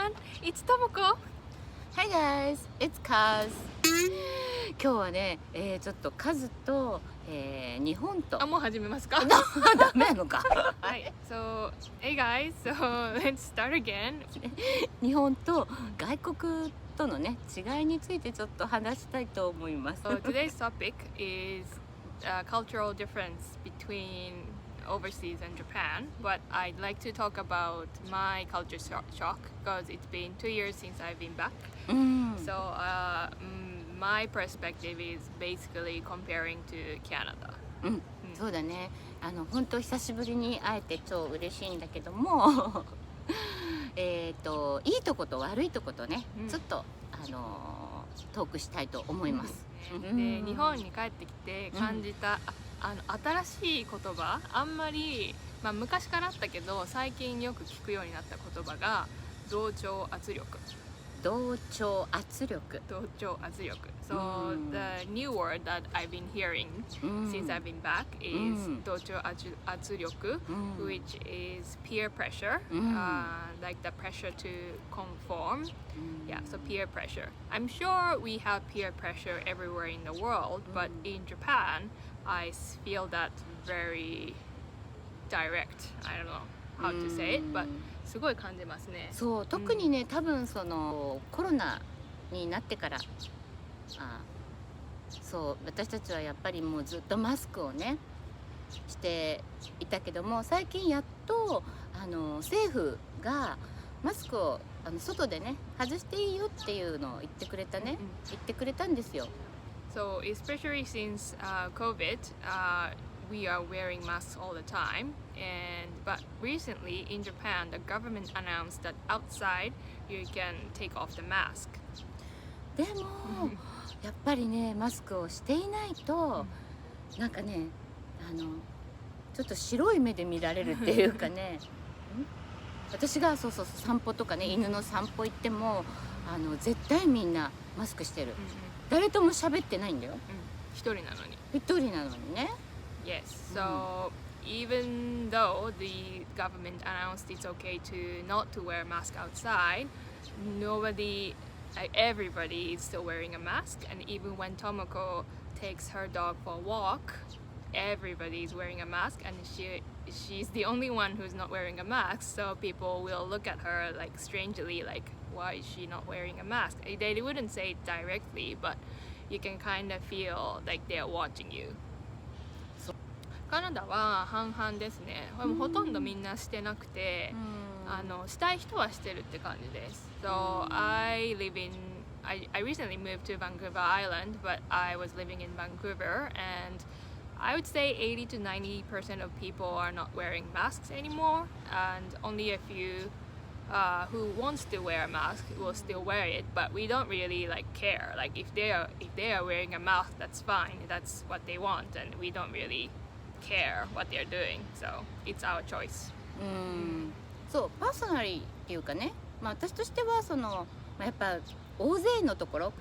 everyone, it's Tomoko. Hi guys, it's Kaz. 今日はね、ちょっとカズと、日本ともう始めますか？ダメなのか。はい。So, hey guys, so let's start again. 日本と外国とのね違いについてちょっと話したいと思います。So today's topic is cultural difference between overseas and Japan, but I'd like to talk about my culture shock because it's been 2 years since I've been back. So my perspective is basically comparing to Canada. そうだね。本当久しぶりに会えて超嬉しいんだけども、いいとこと悪いとことね、ちょっとトークしたいと思います。で、日本に帰ってきて感じた、新しい言葉、あんまり、昔からあったけど最近よく聞くようになった言葉が同調圧力。同調圧力。同調圧力。So the new word that I've been hearing since I've been back is 同調圧力, which is peer pressure, like the pressure to conform. Yeah, so peer pressure. I'm sure we have peer pressure everywhere in the world, but in Japan, I feel that very direct. I don't know how to say it, but すごい感じますね。そう、特にね、多分そのコロナになってから、そう私たちはやっぱりもうずっとマスクをねしていたけども、最近やっと政府がマスクを外でね外していいよっていうのを言ってくれたね、言ってくれたんですよ。So especially since COVID, we are wearing masks all the time, but recently in Japan, the government announced that outside you can take off the mask. でもやっぱりねマスクをしていないとなんかねちょっと白い目で見られるっていうかね私がそう散歩とかね犬の散歩行っても絶対みんなマスクしてる。誰とも喋ってないんだよ。一人なのに。一人なのにね。Yes, so even though the government announced it's okay to not to wear a mask outside, everybody is still wearing a mask, and even when Tomoko takes her dog for a walk, everybody is wearing a mask, and she's the only one who's not wearing a mask, so people will look at her like strangely, like why is she not wearing a mask? They wouldn't say it directly, but you can kind of feel like they're watching you. カナダは半々ですね。ほとんどみんなしてなくて、したい人はしてるって感じです。So I recently moved to Vancouver Island, but I was living in Vancouver, and I would say 80 to 90% of people are not wearing masks anymore, and only a few who wants to wear a mask will still wear it, but we don't really like care. Like if they are wearing a mask, that's fine. That's what they want, and we don't really care what they're doing, so it's our choice. そうパーソナリーっていうかね、私としてはやっぱ大勢のところ、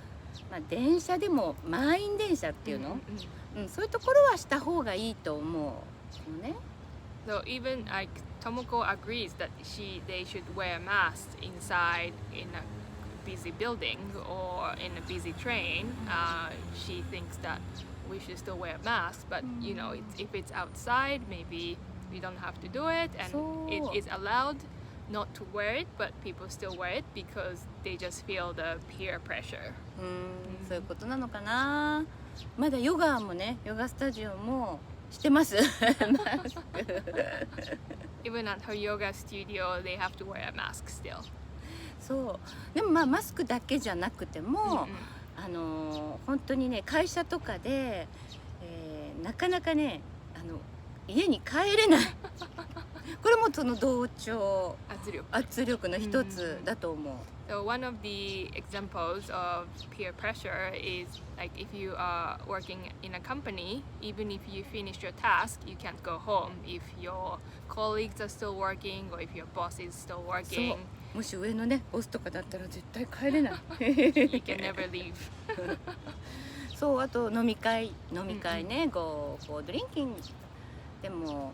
電車でも満員電車っていうの、そういうところはした方がいいと思うのね。So even like Tomoko agrees that they should wear masks inside in a busy building or in a busy train. She thinks that we should still wear masks, but you know, if it's outside, maybe we don't have to do it, and it is allowed not to wear it, but people still wear it because they just feel the peer pressure. そういうことなのかな。まだヨガもね、ヨガスタジオもしてます。Even at her yoga studio, they have to wear a mask still. そう。でもマスクだけじゃなくても。本当にね会社とかで、なかなかね家に帰れないこれもその同調圧力の一つだと思う。So one of the examples of peer pressure is like if you are working in a company, even if you finish your task, you can't go home if your colleagues are still working or if your boss is still working. もし上のねボスとかだったら絶対帰れない。You can never leave. そうあと飲み会ね、go for drinking でも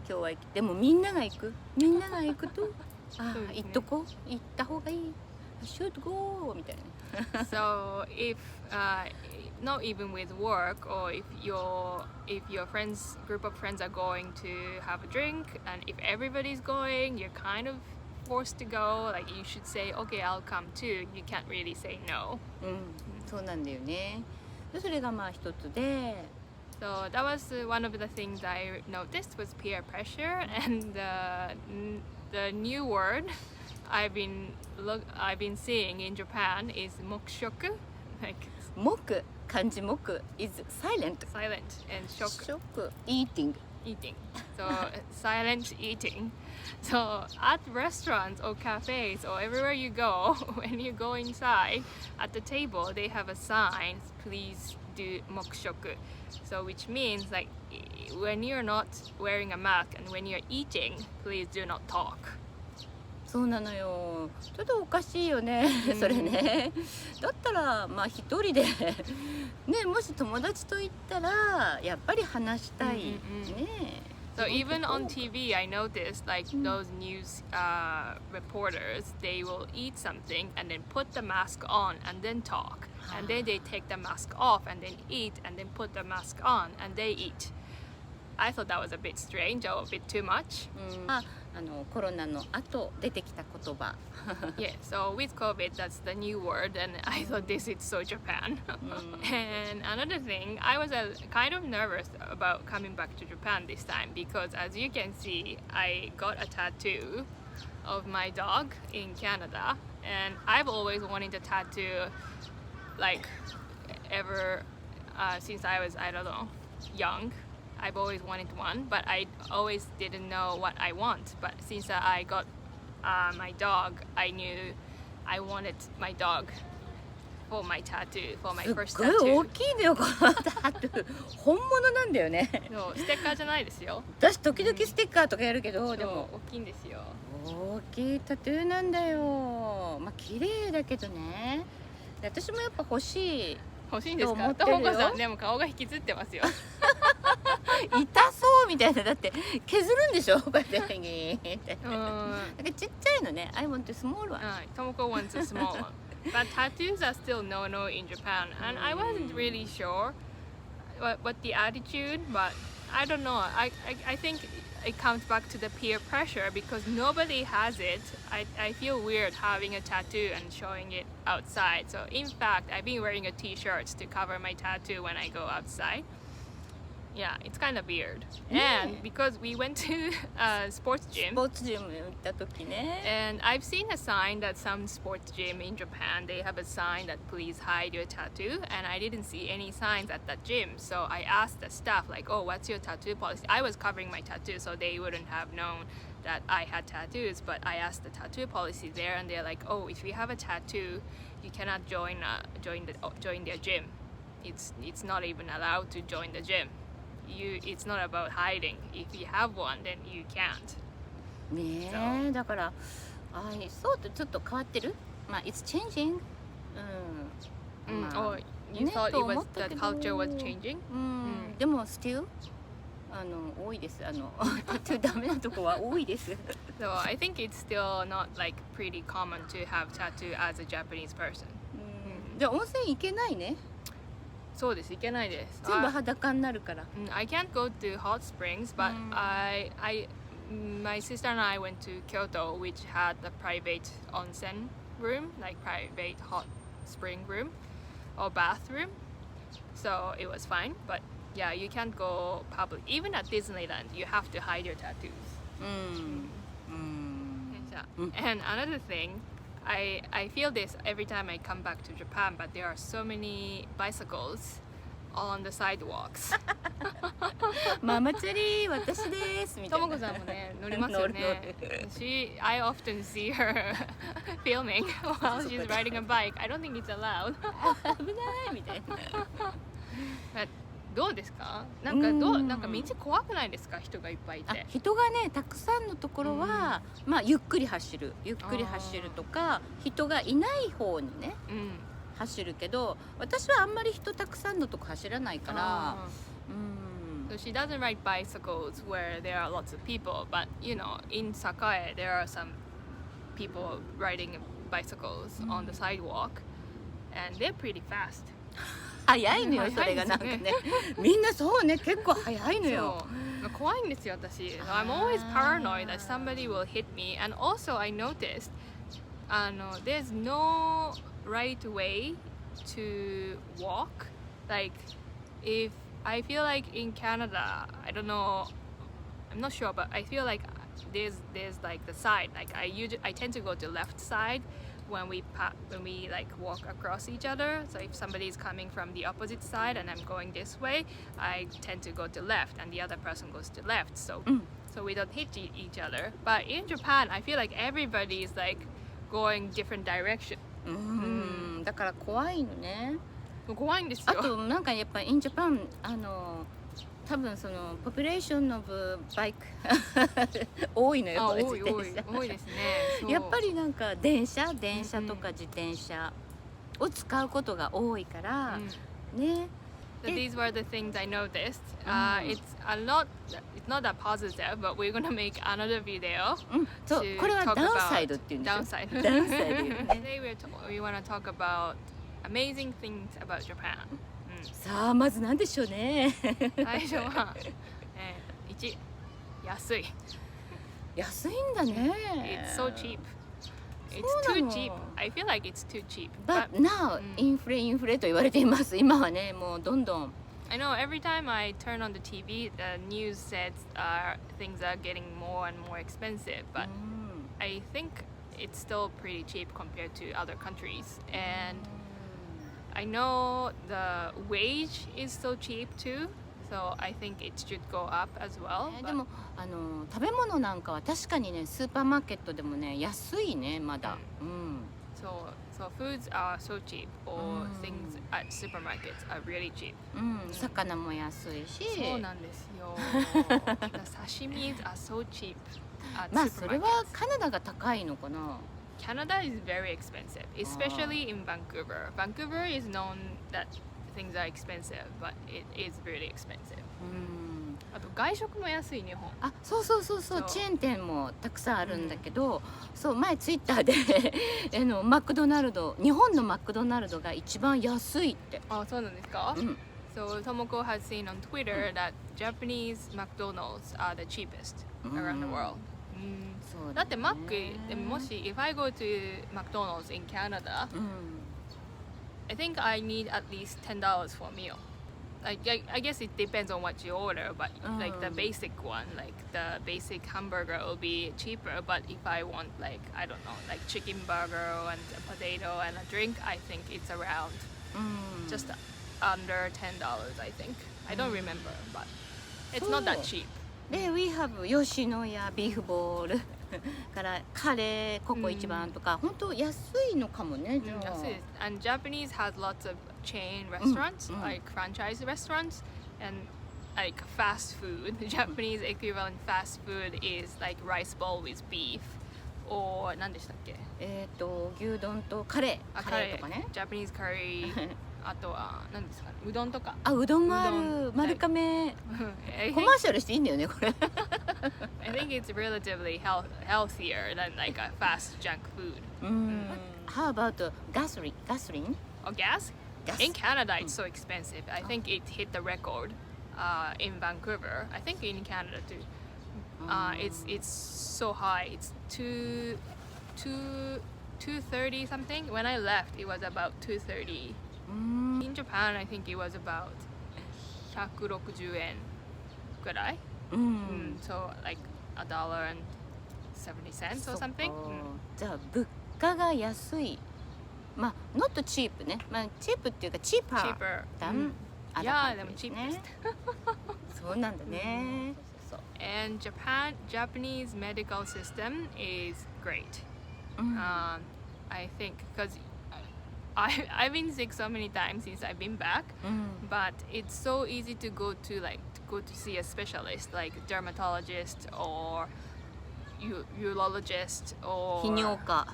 今日はでもみんなが行くとあそうですね。行っとこう行った方がいい I should go みたいな So if not even with work, or if your friends group of friends are going to have a drink, and if everybody's going, you're kind of forced to go. Like you should say, okay, I'll come too. You can't really say no. うんそうなんだよねでそれがまあ一つで So that was one of the things I noticed was peer pressure, and the new word I've been seeing in Japan is mokushoku, like 木漢字木 is silent silent, and shoku 食 eating eating. So silent eating. So at restaurants or cafes or everywhere you go, when you go inside at the table, they have a sign, please do mokushoku. So which means like when you're not wearing a mask and when you're eating, please do not talk. そうなのよちょっとおかしいよねそれねだったらまあ一人でねもし友達と行ったらやっぱり話したいね So even on TV, I noticed like those news reporters, they will eat something and then put the mask on and then talk. And then they take the mask off and then eat and then put the mask on and they eat. I thought that was a bit strange or a bit too much. コロナの後出てきた言葉 Yeah, so with COVID, that's the new word, and I thought this is so Japan. And another thing, I was kind of nervous about coming back to Japan this time because, as you can see, I got a tattoo of my dog in Canada, and I've always wanted a tattoo, like ever since I was, I don't know, young. I've always wanted one, but I always didn't know what I want. But since I got my dog, I knew I wanted my dog for my tattoo, for my すっ first ごい大 tattoo. きいんだよこのタトゥー本物なんだよねそう、ステッカーじゃないですよ。私時々ステッカーとかやるけど、そう、でも大きいんですよ。大きいタトゥーなんだよまあ綺麗だけどねで私もやっぱ欲しい欲しいんですか？と思ってるよともこさんでも顔が引きずってますよ。痛そうみたいなだって削るんでしょこうやってギーってうん。なんかちっちゃいのね I want a small one Tomoko wants a small one. But tattoos are still no in Japan, and I wasn't really sure what the attitude, but I don't know. I think it comes back to the peer pressure because nobody has it. I feel weird having a tattoo and showing it outside. So in fact, I've been wearing a t-shirt to cover my tattoo when I go outside. Yeah, it's kind of weird. And because we went to a sports ス gym, ポーツジム行った時ね and I've seen a sign that some sports gym in Japan, they have a sign that please hide your tattoo, and I didn't see any signs at that gym. So I asked the staff like, oh, what's your tattoo policy? I was covering my tattoo, so they wouldn't have known that I had tattoos, but I asked the tattoo policy there, and they're like, oh, if you have a tattoo, you cannot join their gym. It's not even allowed to join the gym. It's not about hiding. If you have one, then you can't. ねえだからそうとちょっと変わってるまあ it's changing まあ Or you ね thought と it 思 was った the けど culture was changing? でも still 多いですタトゥーダメなとこは多いです So I think it's still not like pretty common to have tattoo as a Japanese person. じゃあ温泉行けないねそうです、行けないです。全部裸になるから I can't go to hot springs, but my sister and I went to Kyoto, which had the private onsen room, like private hot spring room or bathroom. So it was fine, but yeah, you can't go public. Even at Disneyland, you have to hide your tattoos. And another thing, I feel this every time I come back to Japan, but there are so many bicycles on the sidewalks. ママチャリ私ですみたいなともこさんもね乗りますよね。I often see her filming while she's riding a bike. I don't think it's allowed. 危ないみたいなどうですか？なんか道怖くないですか？人がいっぱいいて。人がねたくさんのところは、まあゆっくり走るとか人がいない方にね、走るけど私はあんまり人たくさんのとこ走らないから、So she doesn't ride bicycles where there are lots of people, but you know, in Sakae there are some people riding bicycles on the sidewalk, and they're pretty fast. 早いのよそれがなんかねみんなそうね結構早いのよそう怖いんですよ私 I'm always paranoid that somebody will hit me, and also I noticed there's no right way to walk. Like if I feel like in Canada, I don't know, I'm not sure, but I feel like there's like the side, like I tend to go to left side when we like walk across each other. So if somebody is coming from the opposite side and I'm going this way, I tend to go to left and the other person goes to left, so we don't hit each other. But in Japan, I feel like everybody is like going different direction. だから怖いのね怖いんですよ。あとなんかやっぱインジャパン多分そのポピュレーションのバイク多いのよ自転車多いですねやっぱりなんか電車とか自転車を使うことが多いからね。So these were the things I noticed. It's not that positive, but we're gonna make another video. そうこれはダウンサイドっていうんですよ。Downside. ダウンサイドよね。Today we wanna talk about amazing things about Japan. さあまずなんでしょうね。最初は1安い。安いんだね。It's so cheap. It's too cheap. I feel like it's too cheap. But now インフレと言われています。今はねもうどんどん。I know every time I turn on the TV, the news says things are getting more and more expensive. But I think it's still pretty cheap compared to other countries. And I know the wage is so cheap too, so I think it should go up as well. でも食べ物なんかは確かにねスーパーマーケットでもね安いねまだ。So foods are so cheap, or things at supermarkets are really cheap. 魚も安いし。そうなんですよ。The sashimi are so cheap at まあそれ supermarkets. はカナダが高いのかな。Canada is very expensive, especially in Vancouver. Vancouver is known that things are expensive, but it is really expensive. あと外食も安い日本。あ、そうチェーン店もたくさんあるんだけど、そう前ツイッターでマクドナルド日本のマクドナルドが一番安いって。あ、そうなんですか？So Tomoko has seen on Twitter that Japanese McDonald's are the cheapest around the world. だってマックでもし if I go to McDonald's in Canada, I think I need at least $10 for a meal. Like I guess it depends on what you order, but like the basic one, like the basic hamburger will be cheaper. But if I want like I don't know, like chicken burger and a potato and a drink, I think it's around just under $10. I think I don't remember, but it's not that cheap. で、We have 吉野家ビーフボールからカレーココ一番とか、本当安いのかもね。安いです。And Japanese has lots of chain restaurants, like franchise restaurants, and like fast food. The Japanese equivalent fast food is like rice bowl with beef, or 何でしたっけ？牛丼とカレーとかね。Japanese curry. あとは何ですかね、うどんとか。あ、うどんもある。丸亀。コマーシャルしていいんだよねこれ。I think it's relatively healthier than like a fast junk food. How about gasoline? Oh, gas? In Canada, it's so expensive. I think it hit the record in Vancouver. I think in Canada too. It's so high. It's $2.30 something. When I left, it was about $2.30. In Japan, I think it was about 160 yen ぐらい。So like $1.70 or something. じゃあ物価が安い。まあ not cheap ね。まあチープっていうかcheaper だ。いやでも cheapest. そうなんだね。And Japanese medical system is great. I think because I've been sick so many times since I've been back, but it's so easy to go to see a specialist like dermatologist or urologist or 泌尿科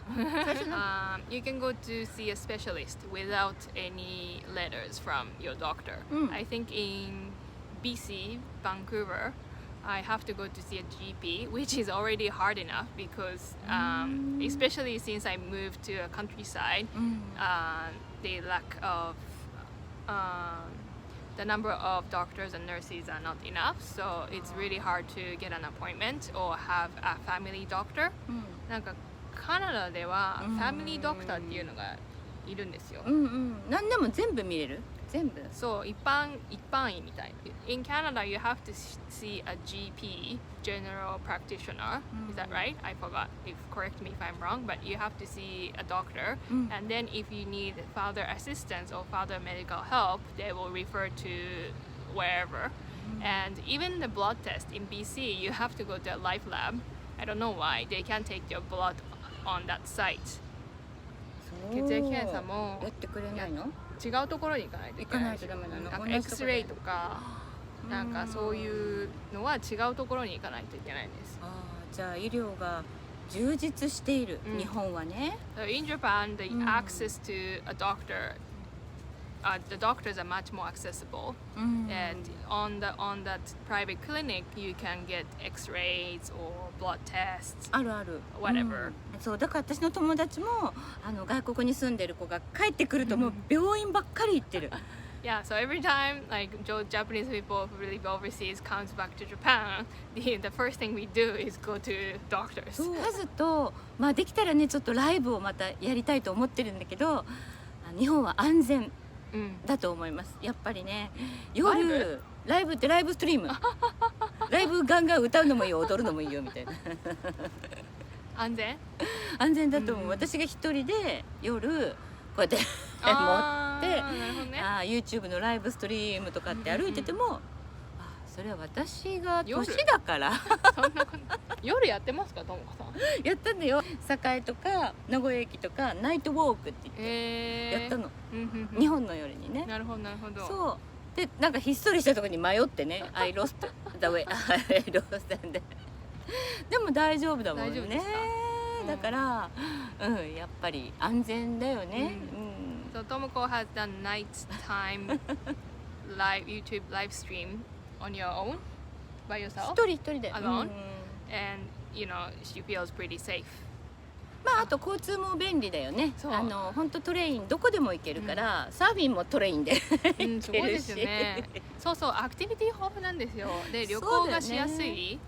you can go to see a specialist without any letters from your doctor. I think in BC, Vancouver, I have to go to see a GP, which is already hard enough because, especially since I moved to a countryside, the lack of the number of doctors and nurses are not enough, so it's really hard to get an appointment or have a family doctor. なんかカナダではファミリードクターっていうのがいるんですよ。何でも全部見れる？全部？そう、一般医みたい。In Canada, you have to see a GP, general practitioner. Is that right? I forgot. Correct me if I'm wrong, but you have to see a doctor. And then if you need further assistance or further medical help, they will refer to wherever. And even the blood test in BC, you have to go to a life lab. I don't know why. They can't take your blood on that site. 血液検査もやってくれないの？違うところに行かないといけない。なんか X-ray とかなんかそういうのは違うところに行かないといけないんです。じゃあ医療が充実している、日本はね。So in Japan, the access to a doctor, the doctors are much more accessible, and on that private clinic, you can get X-rays or blood tests. あるある。Whatever. そうだから私の友達も外国に住んでる子が帰ってくるともう病院ばっかり行ってる。Yeah, so every time like Japanese people who live overseas comes back to Japan, the first thing we do is go to doctors. カズとできたらねちょっとライブをまたやりたいと思ってるんだけど、日本は安全だと思います。やっぱりね、夜ライブってライブストリーム、ライブガンガン歌うのもいいよ、踊るのもいいよみたいな。安全だと思う。私が一人で夜こうやって持って、YouTube のライブストリームとかって歩いてても、それは私が年だから。そんな夜やってますか、ともこさん？やったんだよ。栄とか名古屋駅とかナイトウォークって言ってやったの。日本の夜にね。なるほどなるほど。そうでなんかひっそりしたところに迷ってね、I lost the way, I lost the でも大丈夫だもんね。だからやっぱり安全だよね。So Tomoko has done nighttime live YouTube live stream on your own by yourself. 一人で alone, and you know she feels pretty safe. あと交通も便利だよね。本当トレインどこでも行けるから、サーフィンもトレインで行けるし。そうそう、アクティビティ豊富なんですよ。で旅行がしやすい。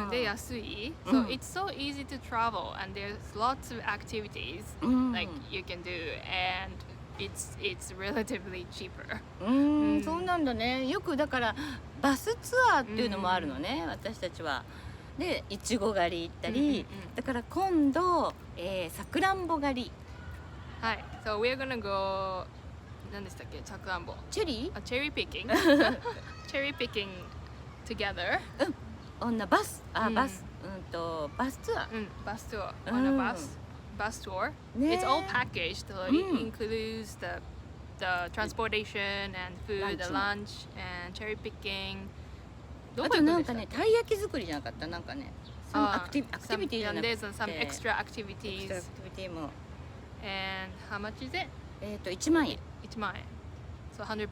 で安い。So it's so easy to travel and there's lots of activities like you can do and it's relatively cheaper. そうなんだね。よくだからバスツアーっていうのもあるのね、私たちは。でいちご狩り行ったり、だから今度さくらんぼ狩り。はい。So we're gonna go 何でしたっけ、さくらんぼ。cherry picking. Cherry picking together. On a bus. バスツアー。bus tour. On a bus tour. It's all packaged. So it includes the transportation and food, the lunch and cherry picking. あとなんかね、たい焼き作りじゃなかった？なんかね、アクティビティじゃなくて、some extra activities. Extra activity も。And how much is it? 1万円。1万円。So $100.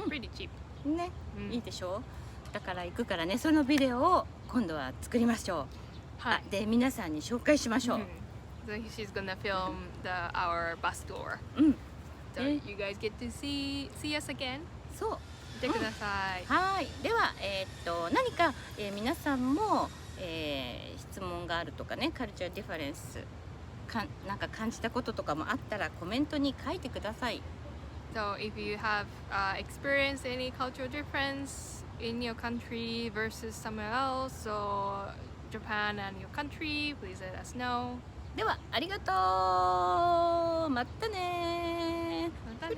Pretty cheap. ね、いいでしょ？だから行くからね、そのビデオを今度は作りましょう。で皆さんに紹介しましょう。So she's gonna film our bus tour. So you guys get to see us again. そう。見てください。はい。では何か皆さんも質問があるとかね、カルチャーディファレンスなんか感じたこととかもあったらコメントに書いてください。So if you have experienced any cultural difference in your country versus somewhere else, or Japan and your country, please let us know. ではありがとう。またね。またね。